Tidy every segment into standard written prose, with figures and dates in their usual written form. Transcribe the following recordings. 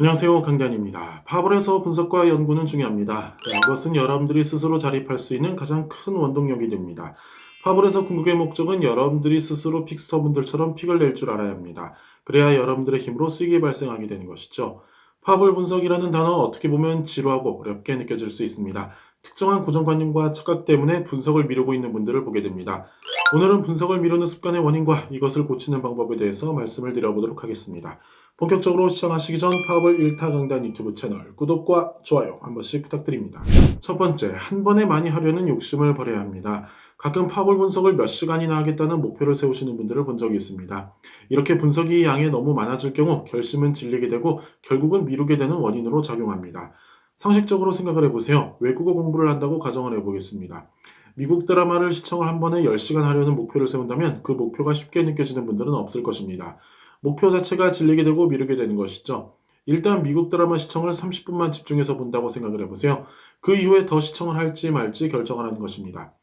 안녕하세요. 강단입니다. 파벌에서 분석과 연구는 중요합니다. 이것은 여러분들이 스스로 자립할 수 있는 가장 큰 원동력이 됩니다. 파벌에서 궁극의 목적은 여러분들이 스스로 픽스터분들처럼 픽을 낼 줄 알아야 합니다. 그래야 여러분들의 힘으로 수익이 발생하게 되는 것이죠. 파벌 분석이라는 단어 어떻게 보면 지루하고 어렵게 느껴질 수 있습니다. 특정한 고정관념과 착각 때문에 분석을 미루고 있는 분들을 보게 됩니다. 오늘은 분석을 미루는 습관의 원인과 이것을 고치는 방법에 대해서 말씀을 드려보도록 하겠습니다. 본격적으로 시청하시기 전 파벌 1타 강단 유튜브 채널 구독과 좋아요 한 번씩 부탁드립니다. 첫 번째, 한 번에 많이 하려는 욕심을 버려야 합니다. 가끔 파벌 분석을 몇 시간이나 하겠다는 목표를 세우시는 분들을 본 적이 있습니다. 이렇게 분석이 양이 너무 많아질 경우 결심은 질리게 되고 결국은 미루게 되는 원인으로 작용합니다. 상식적으로 생각을 해보세요. 외국어 공부를 한다고 가정을 해보겠습니다. 미국 드라마를 시청을 한 번에 10시간 하려는 목표를 세운다면 그 목표가 쉽게 느껴지는 분들은 없을 것입니다. 목표 자체가 질리게 되고 미루게 되는 것이죠. 일단 미국 드라마 시청을 30분만 집중해서 본다고 생각을 해보세요. 그 이후에 더 시청을 할지 말지 결정하라는 것입니다.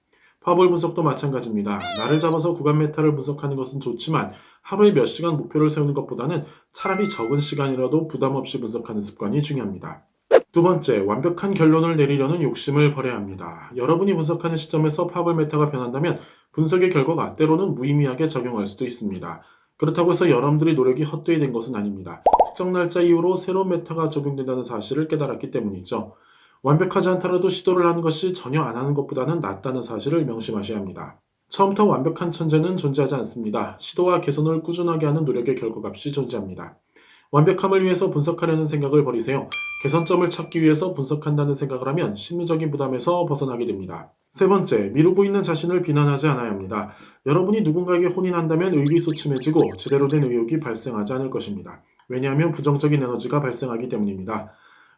파벌 분석도 마찬가지입니다. 날을 잡아서 구간 메타를 분석하는 것은 좋지만 하루에 몇 시간 목표를 세우는 것보다는 차라리 적은 시간이라도 부담 없이 분석하는 습관이 중요합니다. 두 번째, 완벽한 결론을 내리려는 욕심을 버려야 합니다. 여러분이 분석하는 시점에서 파벌 메타가 변한다면 분석의 결과가 때로는 무의미하게 적용할 수도 있습니다. 그렇다고 해서 여러분들의 노력이 헛되이 된 것은 아닙니다. 특정 날짜 이후로 새로운 메타가 적용된다는 사실을 깨달았기 때문이죠. 완벽하지 않더라도 시도를 하는 것이 전혀 안 하는 것보다는 낫다는 사실을 명심하셔야 합니다. 처음부터 완벽한 천재는 존재하지 않습니다. 시도와 개선을 꾸준하게 하는 노력의 결과값이 존재합니다. 완벽함을 위해서 분석하려는 생각을 버리세요. 개선점을 찾기 위해서 분석한다는 생각을 하면 심리적인 부담에서 벗어나게 됩니다. 세 번째, 미루고 있는 자신을 비난하지 않아야 합니다. 여러분이 누군가에게 혼인한다면 의기소침해지고 제대로 된 의욕이 발생하지 않을 것입니다. 왜냐하면 부정적인 에너지가 발생하기 때문입니다.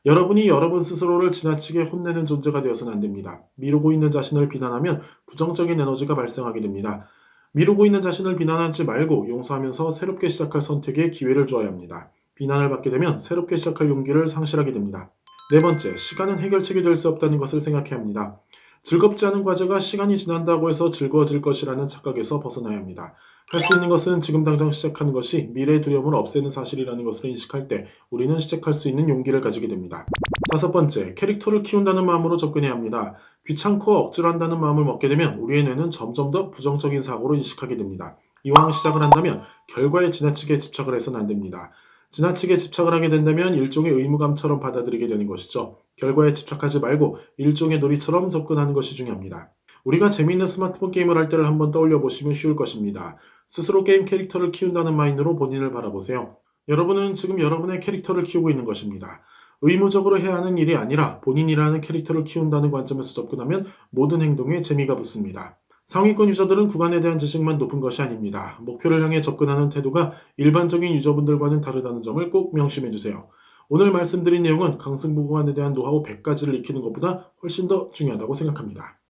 여러분이 여러분 스스로를 지나치게 혼내는 존재가 되어서는 안 됩니다. 미루고 있는 자신을 비난하면 부정적인 에너지가 발생하게 됩니다. 미루고 있는 자신을 비난하지 말고 용서하면서 새롭게 시작할 선택에 기회를 주어야 합니다. 비난을 받게 되면 새롭게 시작할 용기를 상실하게 됩니다. 네 번째, 시간은 해결책이 될 수 없다는 것을 생각해야 합니다. 즐겁지 않은 과제가 시간이 지난다고 해서 즐거워질 것이라는 착각에서 벗어나야 합니다. 할 수 있는 것은 지금 당장 시작하는 것이 미래의 두려움을 없애는 사실이라는 것을 인식할 때 우리는 시작할 수 있는 용기를 가지게 됩니다. 다섯 번째, 캐릭터를 키운다는 마음으로 접근해야 합니다. 귀찮고 억지로 한다는 마음을 먹게 되면 우리의 뇌는 점점 더 부정적인 사고로 인식하게 됩니다. 이왕 시작을 한다면 결과에 지나치게 집착을 해서는 안 됩니다. 지나치게 집착을 하게 된다면 일종의 의무감처럼 받아들이게 되는 것이죠. 결과에 집착하지 말고 일종의 놀이처럼 접근하는 것이 중요합니다. 우리가 재미있는 스마트폰 게임을 할 때를 한번 떠올려 보시면 쉬울 것입니다. 스스로 게임 캐릭터를 키운다는 마인드로 본인을 바라보세요. 여러분은 지금 여러분의 캐릭터를 키우고 있는 것입니다. 의무적으로 해야 하는 일이 아니라 본인이라는 캐릭터를 키운다는 관점에서 접근하면 모든 행동에 재미가 붙습니다. 상위권 유저들은 구간에 대한 지식만 높은 것이 아닙니다. 목표를 향해 접근하는 태도가 일반적인 유저분들과는 다르다는 점을 꼭 명심해 주세요. 오늘 말씀드린 내용은 강승부 구간에 대한 노하우 100가지를 익히는 것보다 훨씬 더 중요하다고 생각합니다.